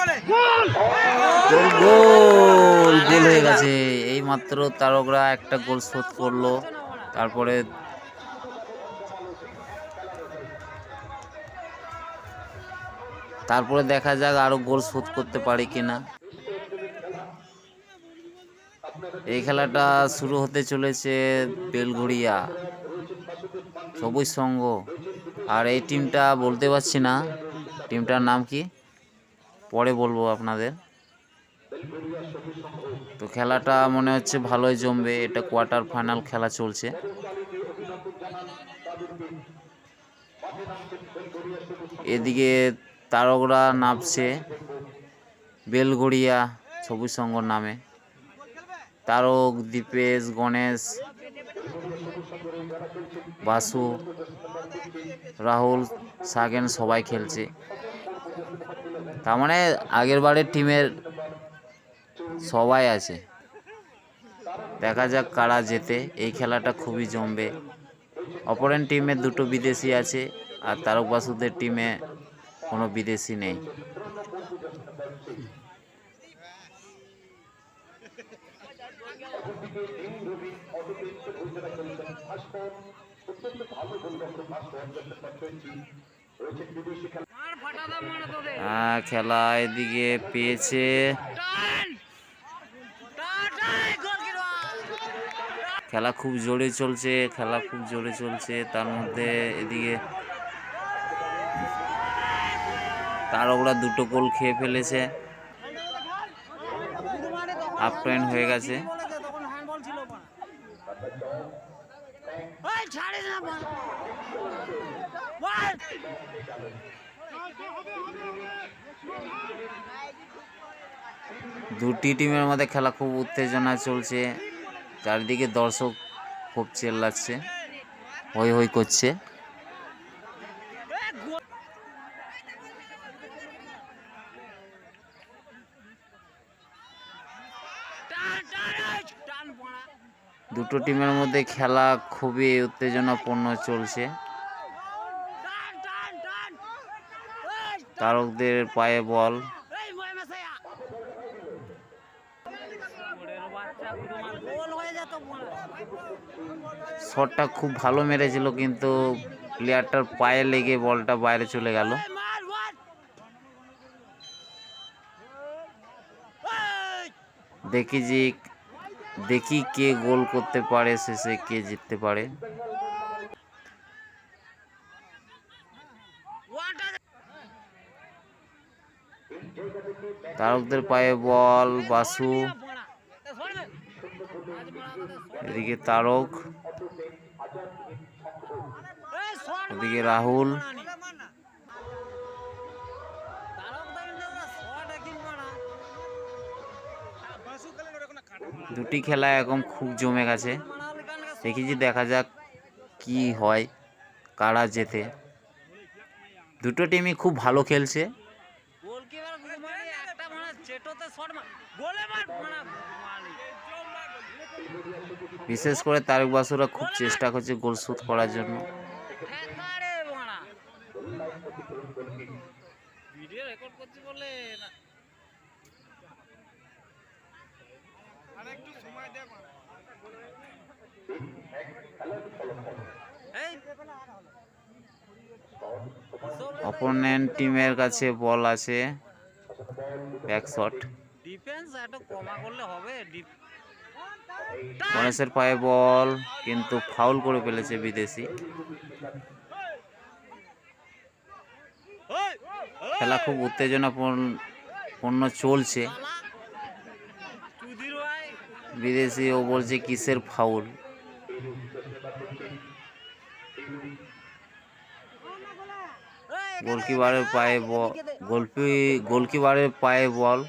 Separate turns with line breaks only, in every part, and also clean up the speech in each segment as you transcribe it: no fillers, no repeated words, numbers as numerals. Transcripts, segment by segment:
গোল গোল গোল হয়ে গেছে। এই মাত্র তারকরা একটা গোল শোধ করলো। তারপরে দেখা যাক আরো গোল শোধ করতে পারি কিনা। এই খেলাটা শুরু হতে চলেছে বেলঘড়িয়া সবুজ সংঘ, আর এই টিমটা বলতে পারছি না টিমটার নাম কি, পরে বলবো আপনাদের। তো খেলাটা মনে হচ্ছে ভালোই জমবে, এটা কোয়ার্টার ফাইনাল খেলা চলছে। এদিকে তারকরা নামছে বেলঘড়িয়া সবুজ সংঘর নামে। তারক, দীপেশ, গণেশ, বাসু, রাহুল, সাগেন সবাই খেলছে। তার মানে আগের বারের টিমের সবাই আছে। দেখা যাক কারা জেতে। এই খেলাটা খুবই জমবে। অপোনেন্ট টিমে দুটো বিদেশি আছে, আর তারক বাসুদের টিমে কোনো বিদেশি নেই। খেলা এদিকে পেয়েছে, খেলা খুব জোরে চলছে, তার মধ্যে এদিকে তারকরা দুটো গোল খেয়ে ফেলেছে, হাফ টাইম হয়ে গেছে। দুটি টিমের মধ্যে খেলা খুব উত্তেজনা চলছে, চারিদিকে দর্শক খুব চেল্লাচ্ছে, হই হই করছে। দুটো টিমের মধ্যে খেলা খুবই উত্তেজনাপূর্ণ চলছে। তারকদের পায়ে বল, শটটা খুব ভালো মেরেছিল, কিন্তু প্লেয়ারটার পায়ে লেগে বলটা বাইরে চলে গেল। দেখি কে গোল করতে পারে, শেষে কে জিততে পারে। তারকদের পায়ে বল, বাসু, এদিকে তারক, এদিকে রাহুল। দুটি খেলা এখন খুব জমে গেছে। দেখা যাক কি হয়, কারা জেতে। দুটো টিমই খুব ভালো খেলছে। বিশেষ করে তারক বাসুরা খুব চেষ্টা করছে গোল শোধ করার জন্য। অপোনেন্ট টিমের কাছে বল আছে, ব্যাক শট। গণেশের পায়ে বল, কিন্তু ফাউল করে ফেলেছে বিদেশি। খেলা খুব উত্তেজনাপূর্ণ চলছে। বিদেশি ও বলছে কিসের ফাউল। গোলকিপারের পায়ে বল,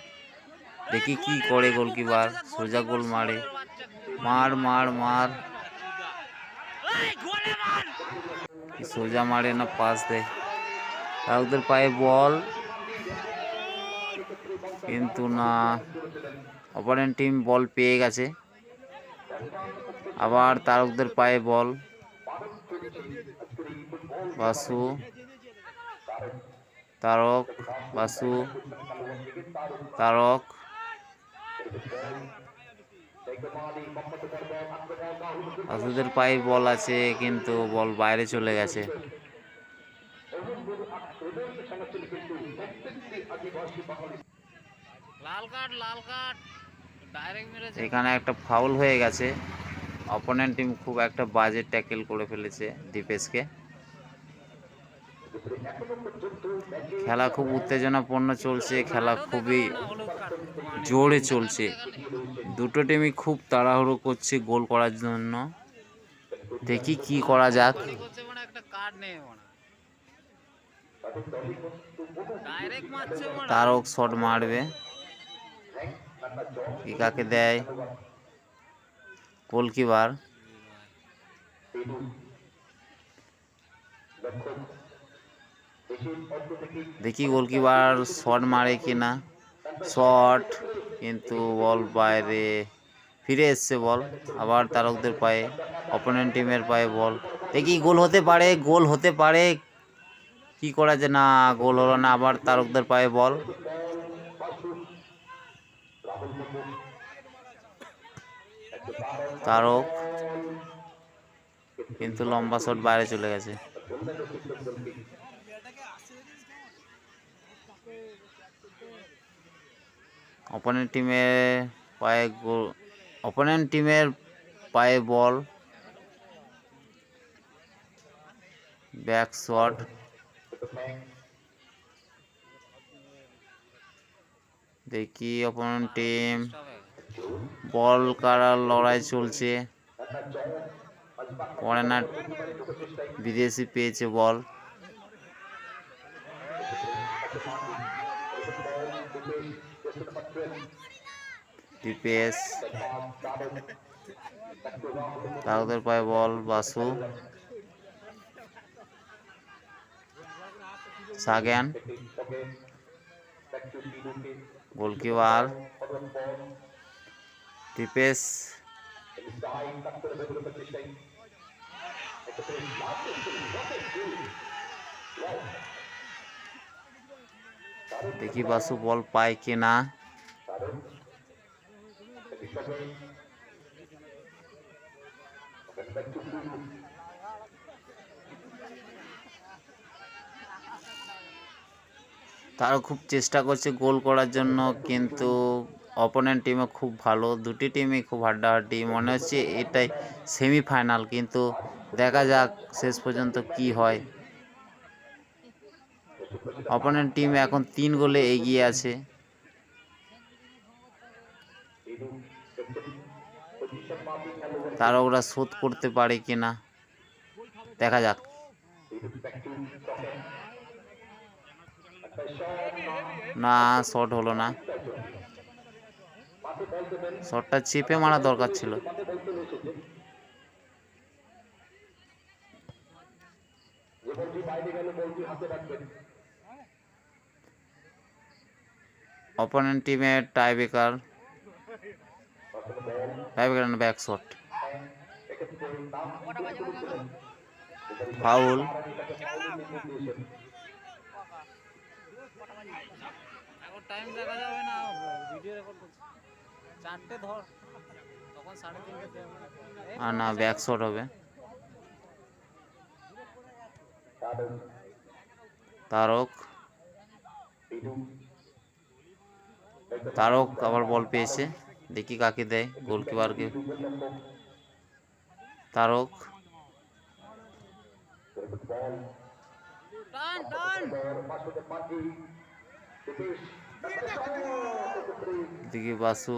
দেখি কি করে গোলকিপার। সোজা গোল মারে, মার সোজা মারে না পাস দেয়। তারকদের পায়ে বল, কিন্তু না, অপোনেন্ট টিম বল পেয়ে গেছে। আবার তারকদের পায়ে বল, বাসু, তারক, বাসু, তারক, বাসুদের পায়ে বল আছে কিন্তু বল বাইরে চলে গেছে। এখানে একটা ফাউল হয়ে গেছে। অপোনেন্ট টিম খুব একটা বাজে ট্যাকেল করে ফেলেছে দীপেশকে। খেলা খুব উত্তেজনাপূর্ণ চলছে, খেলা খুবই জোরে চলছে। দুটো টিমই খুব তাড়াহুড়ো করছে গোল করার জন্য। দেখি কি করা যাক। তারক শট মারবে, কি কাকে দেয়? গোলকিপার। দেখি গোলকিপার শট মারে কিনা। শট, কিন্তু বল বাইরে। ফিরে এসছে বল আবার তারকদের পায়ে, অপোনেন্ট টিমের পায়ে বল। দেখি গোল হতে পারে, গোল হতে পারে। কি করা যায়? না, গোল হলো না। আবার তারকদের পায়ে বল। তারক, কিন্তু লম্বা শট বাইরে চলে গেছে। অপোনেন্ট টিমের পায়ে বল। Back shot. দেখি অপোনেন্ট টিম বল কাড়ার লড়াই চলছে। ফরেনার বিদেশি পেয়েছে বল। দীপেশ, তারকদের পায়ে বল। বাসু, সাগেন, গোলকিপার দীপেশ। দেখি বাসু বল পায় কিনা। তারা খুব চেষ্টা করছে গোল করার জন্য, কিন্তু অপোনেন্ট টিমও খুব ভালো। দুটি টিমই খুব হাড্ডাহাড্ডি। মনে হচ্ছে এটাই সেমিফাইনাল, কিন্তু দেখা যাক শেষ পর্যন্ত কি হয়। অপোনেন্ট টিম এখন 3 গোলে এগিয়ে আছে। তারা ওরা শোধ করতে পারে কিনা, দেখা যাক। না, শট হলো না। শটটা চিপে মারা দরকার ছিল। অপোনেন্ট টিমের টাইব্রেকার না, ব্যাক শট। ফাউল। টাইম দেখা যাবে না, ভিডিও রেকর্ড করছি। 4টে ধর, তখন 3:30 আর না, ব্যাক শট হবে। তারক, তারক আবার বল পেয়েছে। দেখি কাকে দেয়, গোলকিপারকে। তারক, দেখি বাসু,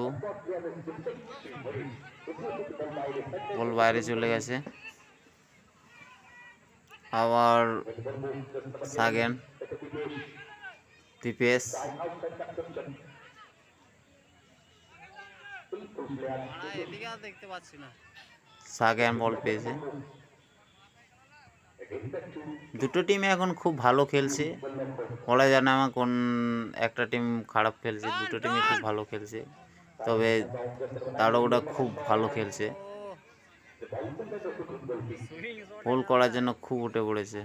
বল বাইরে চলে গেছে। আবার সাগেন, দীপেশ, দেখতে পাচ্ছি না। সাগেন বল পেয়েছে। দুটো টিম এখন খুব ভালো খেলছে, বলা যায় না আমার কোন একটা টিম খারাপ খেলছে। দুটো টিমই খুব ভালো খেলছে, তবে তাড়াহুড়া খুব ভালো খেলছে। গোল করার জন্য খুব উঠে পড়েছে।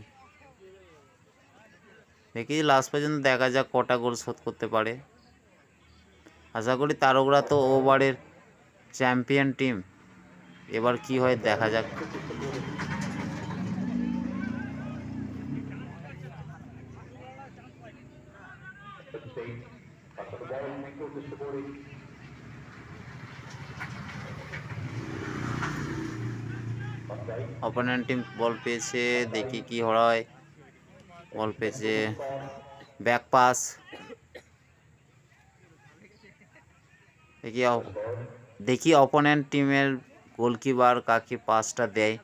দেখি লাস্ট পর্যন্ত দেখা যাক কটা গোল শোধ করতে পারে। আশা করি তারকরা তো ওভারের চ্যাম্পিয়ন টিম, এবার কি হয় দেখা যাক। অপোনেন্ট টিম বল পেয়েছে, দেখি কি হয়। বল পেয়েছে, ব্যাক পাস, দেখি অপোনেন্ট টিমের গোলকিপার কাকে পাসটা দেয়।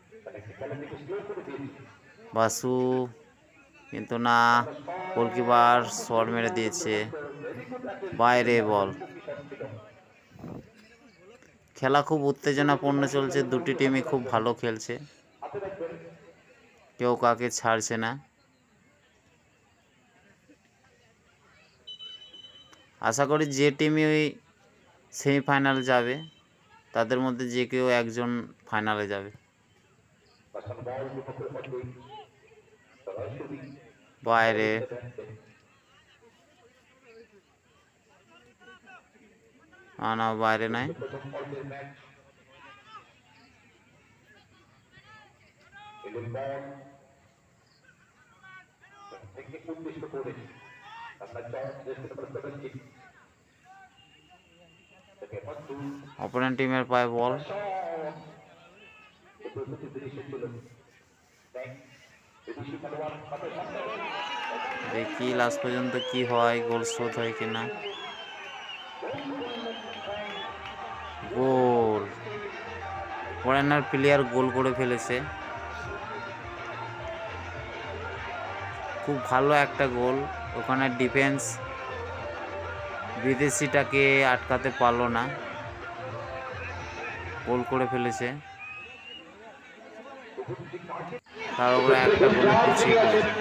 বাসু, কিন্তু না, গোলকিপার শট মেরে দিয়েছে, বাইরে বল। খেলা খুব উত্তেজনাপূর্ণ চলছে, দুটি টিমই খুব ভালো খেলছে, কেউ কাকে ছাড়ছে না। আশা করি যে টিমই সেমিফাইনালে যাবে তাদের মধ্যে যে কেউ একজন ফাইনালে যাবে। বাইরে, না বাইরে নাই। অপোনেন্ট টিমের পায়ে বল, দেখি লাস্ট পর্যন্ত কি হয়, গোল শোধ হয় কিনা। গোল, ফরেনার প্লেয়ার গোল করে ফেলেছে, খুব ভালো একটা গোল। ওখানে ডিফেন্স বিদেশিটাকে আটকাতে পারলো না, গোল করে ফেলেছে। তার উপরে একটা গোলে পিছিয়ে পড়েছে।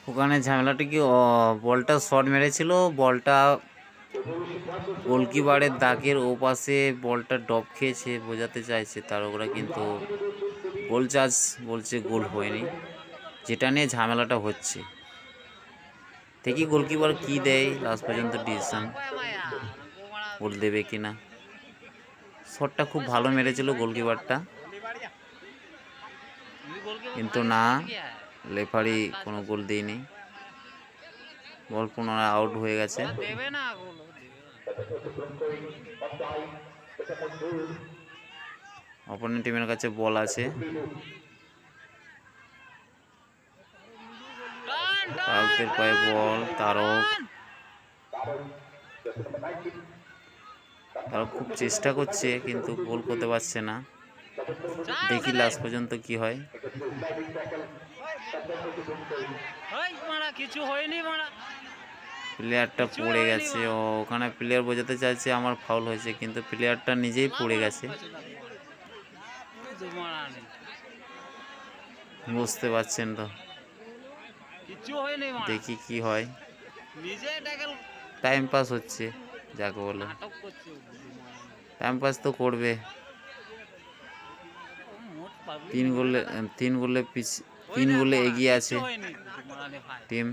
ওখানে ঝামেলাটা কি, বলটা শট মেরেছিল, বলটা গোলকিপারের দাগের ও পাশে বলটা ডপ খেয়েছে, বোঝাতে চাইছে তার ওরা, কিন্তু গোল চার্জ বলছে গোল হয়নি, যেটা নিয়ে ঝামেলাটা হচ্ছে। দেখি গোলকিপার কি দেয় লাস্ট পর্যন্ত ডিসিশন, গোল দেবে কিনা। শটটা খুব ভালো মেরেছিল গোলকিপারটা, কিন্তু না, রেফারি কোনো গোল দেয়নি, বল পুনরায় আউট হয়ে গেছে। অপোনেন্ট টিমের কাছে বল আছে, তারকের পায়ে বল, তারক খুব চেষ্টা করছে কিন্তু গোল করতে পারছে না। দেখি লাস্ট পর্যন্ত কি হয়। প্লেয়ারটা পড়ে গেছে, ওখানে প্লেয়ার বোঝাতে চাইছে আমার ফাউল হয়েছে, কিন্তু প্লেয়ারটা নিজেই পড়ে গেছে, বুঝতে পারছেন তো। দেখি কি হয়, টাইম পাস হচ্ছে যাকে বলে, টাইম পাস তো করবে। তিন গোলে এগিয়ে আছে টিম।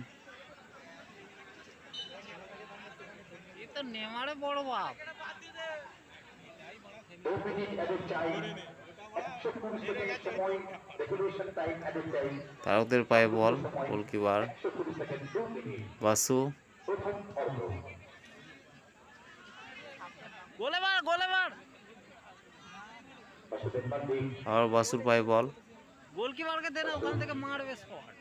তারকদের পায়ে বল, গোলকিপার বাসু, আর বাসুর পায়ে বল, গোলকিপারকে দেন, ওখান থেকে মারবে শট।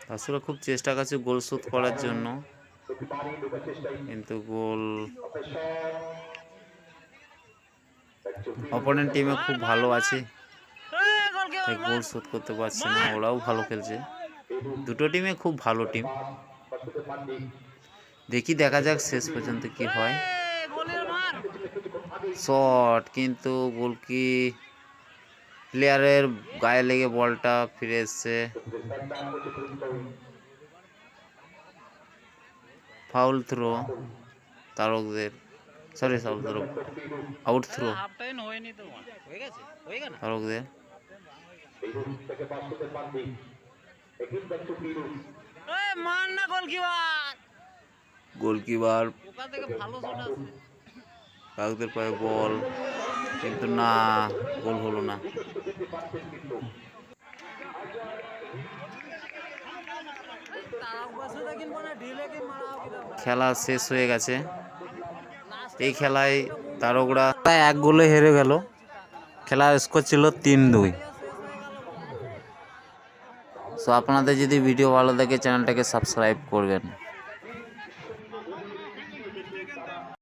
বাসুরা খুব চেষ্টা করছে গোল শোধ করার জন্য, কিন্তু গোল, অপোনেন্ট টিমে খুব ভালো আছে, গোল শোধ করতে পারছে না, ওরাও ভালো খেলছে, দুটো টিমে খুব ভালো টিম। দেখি দেখা যাক শেষ পর্যন্ত কি হয়। শট, কিন্তু গোলকি প্লেয়ারের গায়ে লেগে বলটা ফিরে এসছে, ফাউল থ্রো তারকদের, sorry out throw
half time হয়নি তো হয়ে গেছে হয়ে গেল
ফারুক দে
এই মান না গোলকিপার
গোলকিপার
ওখান থেকে ভালো শট আসছে
ফারুকদের পায়ে বল, কিন্তু না, গোল হলো না। খেলা শেষ হয়ে গেছে। এই খেলায় তারকরা 1 গোলে হেরে গেল। খেলার স্কোর ছিল 3-2। সো আপনাদের যদি ভিডিও ভালো লাগে চ্যানেলটাকে সাবস্ক্রাইব করবেন।